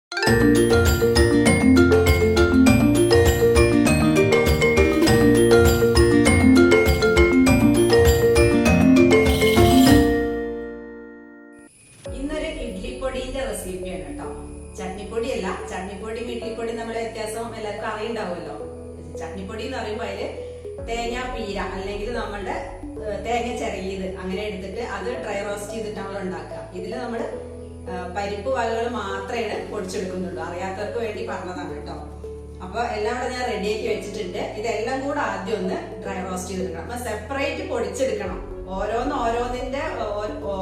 ഇന്നൊരു ഇഡ്ലിപ്പൊടിന്റെ റെസിപ്പിയാണ് കേട്ടോ. ചട്നിപ്പൊടിയല്ല. ചട്നിപ്പൊടിയും ഇഡ്ലിപ്പൊടിയും നമ്മളെ വ്യത്യാസം എല്ലാവർക്കും അറിയുണ്ടാവുമല്ലോ. ചട്നിപ്പൊടി എന്ന് പറയുമ്പോൾ അതില് തേങ്ങ പീര അല്ലെങ്കിൽ നമ്മളുടെ തേങ്ങ ചിരകിയത് അങ്ങനെ എടുത്തിട്ട് അത് ഡ്രൈ റോസ്റ്റ് ചെയ്തിട്ട് നമ്മൾ ഉണ്ടാക്കുക. ഇതില് നമ്മള് പരിപ്പ് വകകൾ മാത്രമേ പൊടിച്ചെടുക്കുന്നുള്ളൂ. അറിയാത്തവർക്ക് വേണ്ടി പറഞ്ഞതാണ് കേട്ടോ. അപ്പൊ എല്ലാം കൂടെ ഞാൻ റെഡിയാക്കി വെച്ചിട്ടുണ്ട്. ഇതെല്ലാം കൂടെ ആദ്യം ഒന്ന് ഡ്രൈ റോസ്റ്റ് ചെയ്തെടുക്കണം. അപ്പൊ സെപ്പറേറ്റ് പൊടിച്ചെടുക്കണം. ഓരോന്നിന്റെ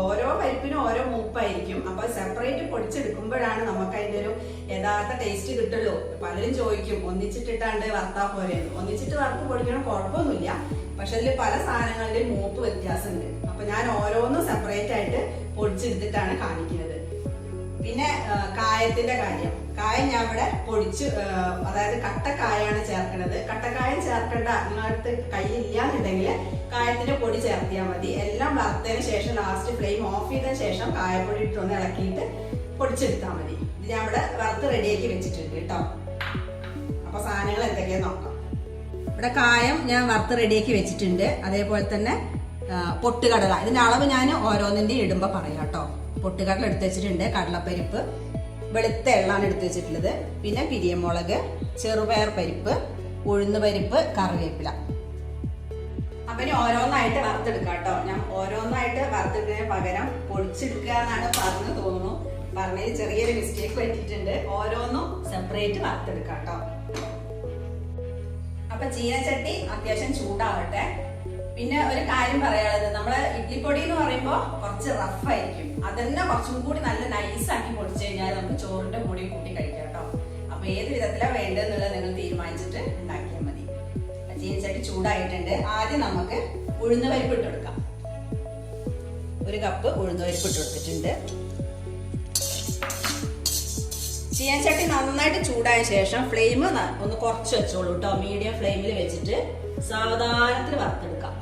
ഓരോ പരിപ്പിനും ഓരോ മൂപ്പായിരിക്കും. അപ്പൊ സെപ്പറേറ്റ് പൊടിച്ചെടുക്കുമ്പോഴാണ് നമുക്ക് അതിന്റെ ഒരു യഥാർത്ഥ ടേസ്റ്റ് കിട്ടുള്ളൂ. പലരും ചോദിക്കും ഒന്നിച്ചിട്ടിട്ടാണ്ട് വറുത്താ പോരെ. ഒന്നിച്ചിട്ട് വറുത്ത് പൊടിക്കണം, കുഴപ്പമൊന്നുമില്ല. പക്ഷെ അതിൽ പല സാധനങ്ങളുടെയും മൂപ്പ് വ്യത്യാസമുണ്ട്. അപ്പൊ ഞാൻ ഓരോന്നും സെപ്പറേറ്റ് ആയിട്ട് പൊടിച്ചെടുത്തിട്ടാണ് കാണിക്കുന്നത്. പിന്നെ കായത്തിന്റെ കാര്യം. കായം ഞാൻ ഇവിടെ പൊടിച്ച്, അതായത് കട്ടക്കായാണ് ചേർക്കുന്നത്. കട്ടക്കായം ചേർക്കേണ്ട, നിങ്ങളടുത്ത് കയ്യിലില്ലാന്നുണ്ടെങ്കിൽ കായത്തിന്റെ പൊടി ചേർത്തിയാൽ മതി. എല്ലാം വറുത്തതിന് ശേഷം ലാസ്റ്റ് ഫ്ലെയിം ഓഫ് ചെയ്തതിന് ശേഷം കായപ്പൊടി ഇട്ടൊന്ന് ഇളക്കിയിട്ട് പൊടിച്ചെടുത്താൽ മതി. ഇത് ഞാൻ ഇവിടെ വറുത്ത് റെഡിയാക്കി വെച്ചിട്ടുണ്ട് കേട്ടോ. അപ്പൊ സാധനങ്ങൾ എന്തൊക്കെയാന്ന് നോക്കാം. ഇവിടെ കായം ഞാൻ വറുത്ത് റെഡിയാക്കി വെച്ചിട്ടുണ്ട്. അതേപോലെ തന്നെ പൊട്ടുകടല, ഇതിന്റെ അളവ് ഞാൻ ഓരോന്നിന്റെയും ഇടുമ്പോ പറയാം കേട്ടോ. പൊട്ടുകടല എടുത്ത് വെച്ചിട്ടുണ്ട്, കടലപ്പരിപ്പ്, വെളുത്ത എള്ളാണ് എടുത്ത് വെച്ചിട്ടുള്ളത്, പിന്നെ പിരിയമുളക്, ചെറുപയർ പരിപ്പ്, ഉഴുന്ന് പരിപ്പ്, കറിവേപ്പില. അപ്പൊ ഇനി ഓരോന്നായിട്ട് വറുത്തെടുക്കാം കേട്ടോ. ഞാൻ ഓരോന്നായിട്ട് വറുത്തെടുക്കുന്നതിന് പകരം പൊടിച്ചെടുക്കുക എന്നാണ് പറഞ്ഞു തോന്നുന്നു. പറഞ്ഞതിൽ ചെറിയൊരു മിസ്റ്റേക്ക് പറ്റിയിട്ടുണ്ട്. ഓരോന്നും സെപ്പറേറ്റ് വറുത്തെടുക്കാം കേട്ടോ. അപ്പൊ ചീനച്ചട്ടി അത്യാവശ്യം ചൂടാവട്ടെ. പിന്നെ ഒരു കാര്യം പറയാനുള്ളത്, നമ്മള് ഇഡ്ലിപ്പൊടി എന്ന് പറയുമ്പോൾ കുറച്ച് റഫ് ആയിരിക്കും. അതന്നെ കുറച്ചും കൂടി നല്ല നൈസാക്കി പൊടിച്ചു കഴിഞ്ഞാൽ നമുക്ക് ചോറിന്റെ കൂടിയും കൂട്ടി കഴിക്കാം കേട്ടോ. അപ്പൊ ഏത് വിധത്തിലാണ് വേണ്ടതെന്നുള്ളത് നിങ്ങൾ തീരുമാനിച്ചിട്ട് ഉണ്ടാക്കിയാൽ മതി. ചീനച്ചട്ടി ചൂടായിട്ടുണ്ട്. ആദ്യം നമുക്ക് ഉഴുന്ന് പരിപ്പ് ഇട്ട് കൊടുക്കാം. 1 കപ്പ് ഉഴുന്ന് പരിപ്പ് ഇട്ട് കൊടുത്തിട്ടുണ്ട്. ചീനച്ചട്ടി നന്നായിട്ട് ചൂടായ ശേഷം ഫ്ലെയിം ഒന്ന് കുറച്ച് വെച്ചോളൂ കേട്ടോ. മീഡിയം ഫ്ലെയിമിൽ വെച്ചിട്ട് സാവധാനത്തിൽ വറുത്തെടുക്കാം.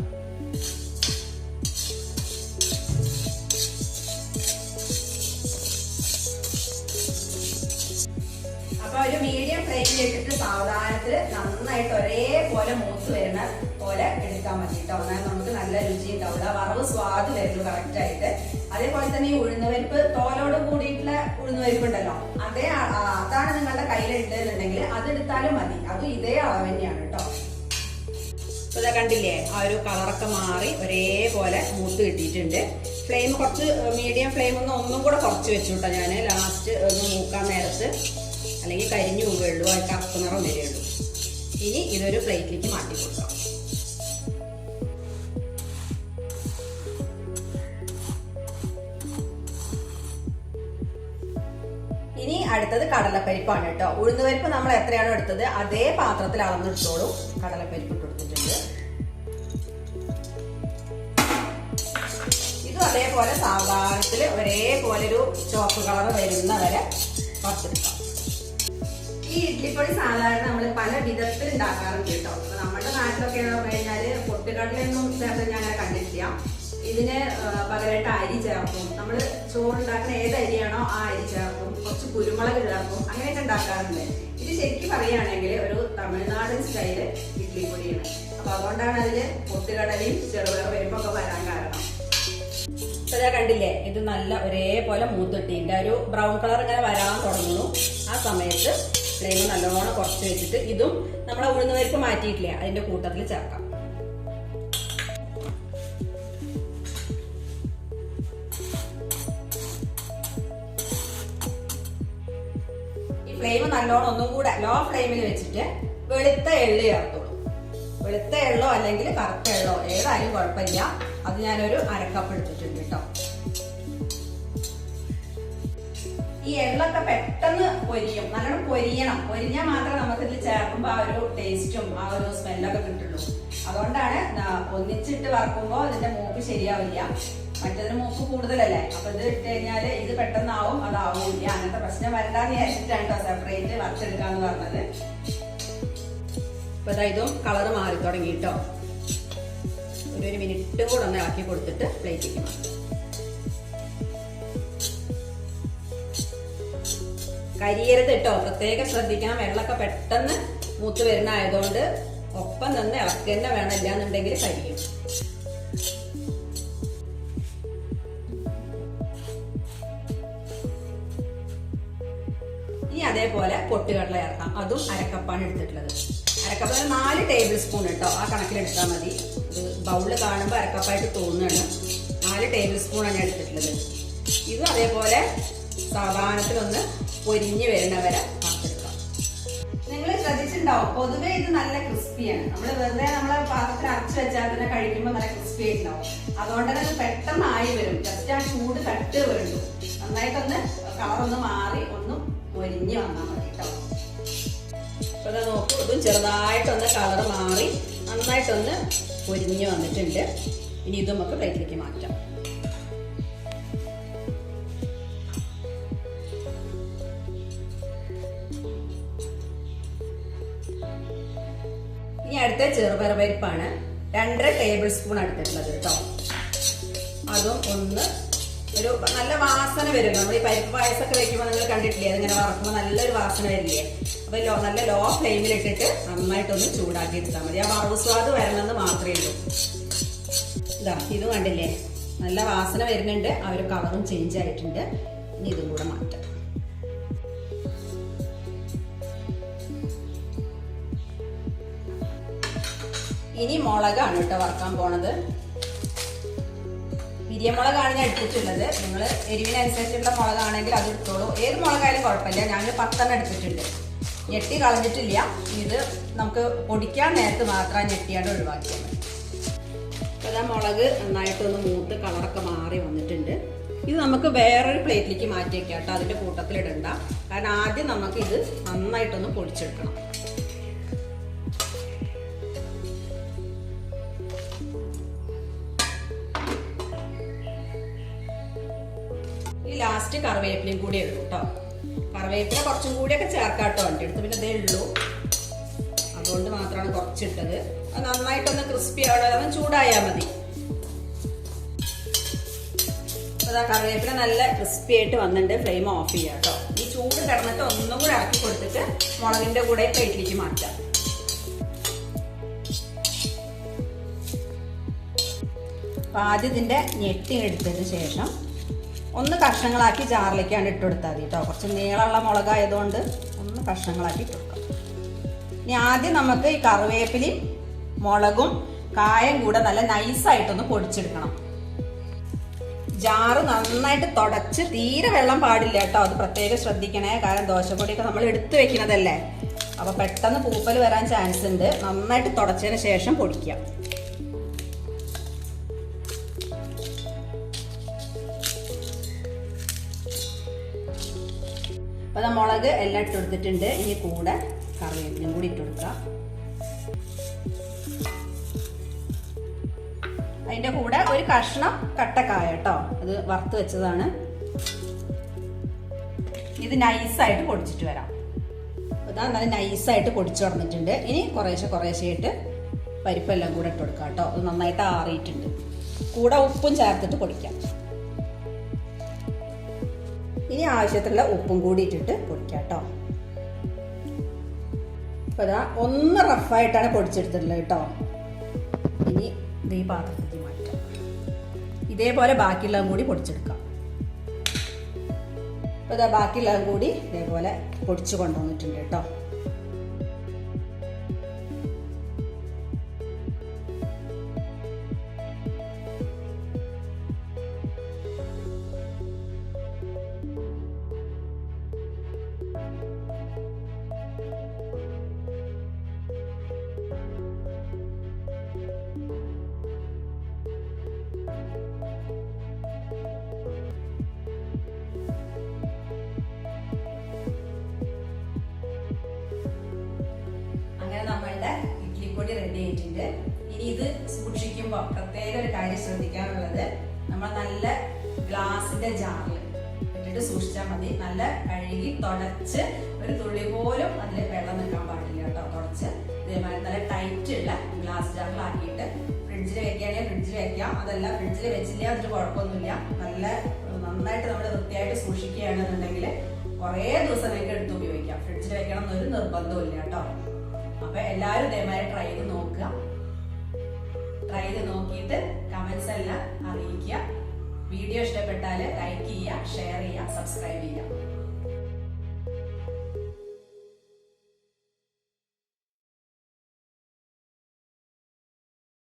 അപ്പൊ ഒരു മീഡിയം ഫ്ലെയിമിൽ ഇട്ടിട്ട് സാവധാനത്തിൽ നന്നായിട്ട് ഒരേപോലെ മൂത്ത് വരുന്ന പോലെ എടുക്കാൻ മതി കേട്ടോ. എന്നാൽ നമുക്ക് നല്ല രുചി ഉണ്ടാവില്ല, വറവ് സ്വാദ് വരുള്ളൂ കറക്റ്റ് ആയിട്ട്. അതേപോലെ തന്നെ ഈ ഉഴുന്നുപരിപ്പ് തോലോട് കൂടിയിട്ടുള്ള ഉഴുന്നുപരിപ്പ് ഉണ്ടല്ലോ, അതാണ് നിങ്ങളുടെ കയ്യിലുണ്ടെന്നുണ്ടെങ്കിൽ അതെടുത്താലും മതി. അതും ഇതേ അളവ് തന്നെയാണ് കേട്ടോ. ഇപ്പൊ കണ്ടില്ലേ, ആ ഒരു കളറൊക്കെ മാറി ഒരേപോലെ മൂത്ത് കിട്ടിയിട്ടുണ്ട്. ഫ്ലെയിം കുറച്ച് മീഡിയം ഫ്ലെയിം ഒന്നും കൂടെ കുറച്ച് വെച്ചു കേട്ടോ ഞാൻ. ലാസ്റ്റ് ഒന്ന് മൂക്കാൻ നേരത്ത്, അല്ലെങ്കിൽ കരിഞ്ഞു പോവുകയുള്ളൂ, അത് കറുപ്പ് നിറം വരികയുള്ളൂ. ഇനി ഇതൊരു പ്ലേറ്റിലേക്ക് മാറ്റി കൊടുക്കാം. ഇനി അടുത്തത് കടലപ്പരിപ്പാണ് കേട്ടോ. ഉഴുന്നുപരിപ്പ് നമ്മൾ എത്രയാണോ എടുത്തത് അതേ പാത്രത്തിൽ അളന്നെടുത്തോളൂ. കടലപ്പരിപ്പ് ഇട്ട് കൊടുത്തിട്ടുണ്ട്. ഇതും അതേപോലെ സാവധാനത്തിൽ ഒരേപോലെ ഒരു ചുവപ്പ് കളർ വരുന്ന വരെ വറുത്തെടുക്കാം. ഈ ഇഡ്ലിപ്പൊടി സാധാരണ നമ്മൾ പല വിധത്തിൽ ഉണ്ടാക്കാറുണ്ട് കേട്ടോ. നമ്മുടെ നാട്ടിലൊക്കെ കഴിഞ്ഞാല് പൊട്ടുകടലൊന്നും ചേർത്ത് ഞാൻ കണ്ടിട്ടില്ല. ഇതിന് പകരമായിട്ട് അരി ചേർക്കും. നമ്മൾ ചോറുണ്ടാക്കുന്ന ഏത് അരിയാണോ ആ അരി ചേർക്കും. കുറച്ച് കുരുമുളക് ചേർക്കും. അങ്ങനെയൊക്കെ ഉണ്ടാക്കാറുണ്ട്. ഇത് ശരിക്കും പറയുകയാണെങ്കിൽ ഒരു തമിഴ്നാടൻ സ്റ്റൈല് ഇഡ്ലിപ്പൊടിയാണ്. അപ്പൊ അതുകൊണ്ടാണ് അതില് പൊട്ടുകടലയും ചെറുപയർ പരിപ്പൊക്കെ വരാൻ കാരണം. ഇപ്പൊ ഞാൻ കണ്ടില്ലേ, ഇത് നല്ല ഒരേപോലെ മൂത്തിട്ടിന്റെ ഒരു ബ്രൗൺ കളർ ഇങ്ങനെ വരാൻ തുടങ്ങുന്നു. ആ സമയത്ത് ഫ്ലെയിം നല്ലോണം കുറച്ച് വെച്ചിട്ട് ഇതും നമ്മളെ ഉഴുന്ന് പരിപ്പ് മാറ്റിയിട്ടില്ലേ അതിന്റെ കൂട്ടത്തിൽ ചേർക്കാം. ഫ്ലെയിം നല്ലോണം ഒന്നും കൂടെ ലോ ഫ്ലെയിമിൽ വെച്ചിട്ട് വെളുത്ത എള്ള് ചേർത്തോളൂ. വെളുത്ത എള്ളോ അല്ലെങ്കിൽ കറുത്ത എള്ളോ ഏതായാലും കുഴപ്പമില്ല. അത് ഞാനൊരു 1/2 കപ്പ് എടുത്തിട്ടുണ്ട് കേട്ടോ. ഈ എള്ളൊക്കെ പെട്ടെന്ന് പൊരിയും, നല്ലോണം പൊരിയണം. പൊരിഞ്ഞാൽ മാത്രമേ നമുക്ക് ഇതിൽ ചേർക്കുമ്പോൾ ആ ഒരു ടേസ്റ്റും ആ ഒരു സ്മെല്ലൊക്കെ കിട്ടുള്ളൂ. അതുകൊണ്ടാണ് ഒന്നിച്ചിട്ട് വറക്കുമ്പോൾ ഇതിന്റെ മൂപ്പ് ശരിയാവില്ല. മറ്റേതിന് മൂപ്പ് കൂടുതലല്ലേ. അപ്പൊ ഇത് ഇട്ട് കഴിഞ്ഞാല് ഇത് പെട്ടെന്നാവും, അതാവില്ല. അങ്ങനത്തെ പ്രശ്നം വരണ്ടാന്ന് വിചാരിച്ചിട്ടാണ് കേട്ടോ സെപ്പറേറ്റ് വറുത്തെടുക്കാന്ന് പറഞ്ഞത്. ഇപ്പൊ ഇതും കളറ് മാറി തുടങ്ങി കേട്ടോ. ഒരു മിനിറ്റും കൂടെ ഒന്ന് ഇളക്കി കൊടുത്തിട്ട് പ്ലേറ്റിലേക്ക്. 1 കപ്പ് 1/2 കപ്പ് കരിയരുത് കേട്ടോ, പ്രത്യേകം ശ്രദ്ധിക്കണം. വെള്ളമൊക്കെ പെട്ടെന്ന് മൂത്ത് വരുന്ന ആയതുകൊണ്ട് ഒപ്പം നിന്ന് ഇളക്കുക തന്നെ വേണം, ഇല്ലാന്നുണ്ടെങ്കിൽ കരിയും. ഇനി അതേപോലെ പൊട്ടുകടല ചേർക്കാം. അതും അരക്കപ്പാണ് എടുത്തിട്ടുള്ളത്. അരക്കപ്പ് 4 ടേബിൾ സ്പൂൺ കേട്ടോ, ആ കണക്കിലെടുത്താൽ മതി. ഇത് ബൗളിൽ കാണുമ്പോൾ അരക്കപ്പായിട്ട് തോന്നുകയാണ്. 4 ടേബിൾ സ്പൂണാണ് ഞാൻ എടുത്തിട്ടുള്ളത്. ഇതും അതേപോലെ സാധാരണത്തിലൊന്ന് പൊരിഞ്ഞ് വരുന്നവരെ വറുത്തെടുക്കാം. നിങ്ങൾ ശ്രദ്ധിച്ചിട്ടുണ്ടാവും, പൊതുവെ ഇത് നല്ല ക്രിസ്പിയാണ്. നമ്മൾ വെറുതെ നമ്മളെ പാത്രത്തിൽ അരച്ച് വെച്ചാൽ തന്നെ കഴിക്കുമ്പോൾ നല്ല ക്രിസ്പി ആയിട്ടുണ്ടാവും. അതുകൊണ്ട് തന്നെ അത് പെട്ടെന്ന് ആയി വരും. ജസ്റ്റ് ആ ചൂട് തട്ട് വരുള്ളൂ. നന്നായിട്ടൊന്ന് കളറൊന്ന് മാറി ഒന്ന് പൊരിഞ്ഞ് വന്നാൽ മതി കേട്ടോ. അപ്പൊ അത് നോക്കൂ, ഇതും ചെറുതായിട്ടൊന്ന് കളർ മാറി നന്നായിട്ടൊന്ന് പൊരിഞ്ഞ് വന്നിട്ടുണ്ട്. ഇനി ഇതും നമുക്ക് പ്ലേറ്റിലേക്ക് മാറ്റാം. ഇനി അടുത്ത ചെറുപയർ പരിപ്പാണ്. 2.5 ടേബിൾ സ്പൂൺ എടുത്തിട്ടുള്ളത് കേട്ടോ. അതും ഒന്ന് ഒരു നല്ല വാസന വരും. നമ്മൾ ഈ പരിപ്പ് പായസമൊക്കെ വെക്കുമ്പോൾ നിങ്ങൾ കണ്ടിട്ടില്ലേ, അതിങ്ങനെ വറക്കുമ്പോൾ നല്ലൊരു വാസന വരില്ലേ. അപ്പൊ നല്ല ലോ ഫ്ലെയിമിലിട്ടിട്ട് നന്നായിട്ടൊന്ന് ചൂടാക്കി എടുത്താൽ മതി. ആ വറവ് സ്വാദ് വരണമെന്ന് മാത്രമേ ഉള്ളൂ. ഇതാ ഇത് കണ്ടില്ലേ, നല്ല വാസന വരുന്നുണ്ട്. ആ ഒരു കളറും ചേഞ്ച് ആയിട്ടുണ്ട്. ഇനി ഇതും കൂടെ മാറ്റാം. ഇനി മുളകാണ് കേട്ടോ വറക്കാൻ പോണത്. പിരിയമുളകാണ് ഞാൻ എടുത്തിട്ടുള്ളത്. നിങ്ങൾ എരിവിനനുസരിച്ചുള്ള മുളകാണെങ്കിൽ അത് എടുത്തോളൂ. ഏത് മുളകായാലും കുഴപ്പമില്ല. ഞാൻ 10 എടുത്തിട്ടുണ്ട്. ഞെട്ടി കളഞ്ഞിട്ടില്ല. ഇത് നമുക്ക് പൊടിക്കാൻ നേരത്ത് മാത്രം ഞെട്ടിയാണ്ട് ഒഴിവാക്കിയാൽ മതി. അപ്പോൾ ആ മുളക് നന്നായിട്ടൊന്ന് മൂത്ത് കളറൊക്കെ മാറി വന്നിട്ടുണ്ട്. ഇത് നമുക്ക് വേറൊരു പ്ലേറ്റിലേക്ക് മാറ്റി വയ്ക്കാം കേട്ടോ. അതിൻ്റെ കൂട്ടത്തിലിടണ്ട. കാരണം ആദ്യം നമുക്ക് ഇത് നന്നായിട്ടൊന്ന് പൊടിച്ചെടുക്കണം. ലാസ്റ്റ് കറിവേപ്പിലയും കൂടി ഇടും കേട്ടോ. കറിവേപ്പില കുറച്ചും കൂടിയൊക്കെ ചേർക്കാട്ടോ. എൻ്റെ അടുത്ത് പിന്നെ ഇതേ ഉള്ളൂ, അതുകൊണ്ട് മാത്രമാണ് കുറച്ചിട്ടത്. അത് നന്നായിട്ടൊന്ന് ക്രിസ്പി ആവണം, ചൂടായാൽ മതി. അതാ കറിവേപ്പില നല്ല ക്രിസ്പി ആയിട്ട് വന്നിട്ട് ഫ്ലെയിം ഓഫ് ചെയ്യാം കേട്ടോ. ഈ ചൂട് കിടന്നിട്ട് ഒന്നും കൂടെ ഇറക്കി കൊടുത്തിട്ട് മുളകിന്റെ കൂടെ പ്ലേറ്റിലേക്ക് മാറ്റാം. അപ്പൊ ആദ്യം ഇതിന്റെ ഞെട്ടി എടുത്തതിന് ശേഷം ഒന്ന് കഷ്ണങ്ങളാക്കി ജാറിലേക്കാണ് ഇട്ട് കൊടുത്താൽ മതി കേട്ടോ. കുറച്ച് നീളമുള്ള മുളകായതുകൊണ്ട് ഒന്ന് കഷ്ണങ്ങളാക്കി ഇട്ട് കൊടുക്കാം. ഇനി ആദ്യം നമുക്ക് ഈ കറിവേപ്പിലയും മുളകും കായം കൂടെ നല്ല നൈസായിട്ടൊന്ന് പൊടിച്ചെടുക്കണം. ജാറ് നന്നായിട്ട് തുടച്ച്, തീരെ വെള്ളം പാടില്ല കേട്ടോ. അത് പ്രത്യേകം ശ്രദ്ധിക്കണേ. കാരണം ദോശപ്പൊടിയൊക്കെ നമ്മൾ എടുത്തു വെക്കുന്നതല്ലേ, അപ്പൊ പെട്ടെന്ന് പൂപ്പൽ വരാൻ ചാൻസ് ഉണ്ട്. നന്നായിട്ട് തുടച്ചതിന് ശേഷം പൊടിക്കാം. അപ്പൊ മുളക് എല്ലാം ഇട്ട് കൊടുത്തിട്ടുണ്ട്. ഇനി കൂടെ കറിവേപ്പിലും കൂടി ഇട്ട് കൊടുക്കാം. അതിന്റെ കൂടെ ഒരു കഷ്ണം കട്ടക്കായ കേട്ടോ, അത് വറുത്ത് വെച്ചതാണ്. ഇത് നൈസായിട്ട് പൊടിച്ചിട്ട് വരാം. അതാ നല്ല നൈസായിട്ട് പൊടിച്ചു തുടങ്ങിയിട്ടുണ്ട്. ഇനി കുറേശ്ശെയായിട്ട് പരിപ്പെല്ലാം കൂടെ ഇട്ട് കൊടുക്കാം കേട്ടോ. അത് നന്നായിട്ട് ആറിയിട്ടുണ്ട്. കൂടെ ഉപ്പും ചേർത്തിട്ട് പൊടിക്കാം. ഇനി ആവശ്യത്തിലുള്ള ഉപ്പും കൂടി ഇട്ടിട്ട് പൊടിക്കാം കേട്ടോ. അപ്പൊ അതാ ഒന്ന് റഫായിട്ടാണ് പൊടിച്ചെടുത്തിട്ടുള്ളത് കേട്ടോ. ഇനി ഈ പാത്രത്തിൽ മാറ്റാം. ഇതേപോലെ ബാക്കിയുള്ളതും കൂടി പൊടിച്ചെടുക്കാം. അപ്പൊ ഇതാ ബാക്കിയുള്ളതും കൂടി ഇതേപോലെ പൊടിച്ചു കൊണ്ടുവന്നിട്ടുണ്ട് കേട്ടോ. നമ്മളുടെ ഇഡ്ലിപ്പൊടി റെഡി ആയിട്ടുണ്ട്. ഇനി ഇത് സൂക്ഷിക്കുമ്പോൾ പ്രത്യേക ഒരു കാര്യം ശ്രദ്ധിക്കാനുള്ളത്, നമ്മൾ നല്ല ഗ്ലാസിന്റെ ജാറിൽ ഇട്ടിട്ട് സൂക്ഷിച്ചാൽ മതി. നല്ല കഴുകി തുടച്ച് ഒരു തുള്ളി പോലും അതിൽ വെള്ളം നിൽക്കാൻ പാടില്ല കേട്ടോ. തുടച്ച് ഇതേമാതിരി നല്ല ടൈറ്റ് ഉള്ള ഗ്ലാസ് ജാറിലാക്കിയിട്ട് ഫ്രിഡ്ജിൽ വെക്കുകയാണെങ്കിൽ ഫ്രിഡ്ജിൽ വെക്കാം. അതല്ല ഫ്രിഡ്ജിൽ വെച്ചില്ല അതിന് കുഴപ്പമൊന്നുമില്ല. നന്നായിട്ട് നമ്മൾ വൃത്തിയായിട്ട് സൂക്ഷിക്കുകയാണെന്നുണ്ടെങ്കിൽ കുറേ ദിവസം നിങ്ങൾക്ക് എടുത്ത് ഉപയോഗിക്കാം. ഫ്രിഡ്ജിൽ വെക്കണം എന്നൊരു നിർബന്ധവും ഇല്ല കേട്ടോ. അപ്പൊ എല്ലാവരും ഇതേമാതിരി ട്രൈ ചെയ്ത് നോക്കുക. ട്രൈ ചെയ്ത് നോക്കിയിട്ട് കമന്റ്സ് എല്ലാം അറിയിക്കുക. വീഡിയോ ഇഷ്ടപ്പെട്ടാൽ ലൈക്ക് ചെയ്യുക, ഷെയർ ചെയ്യുക, സബ്സ്ക്രൈബ് ചെയ്യുക.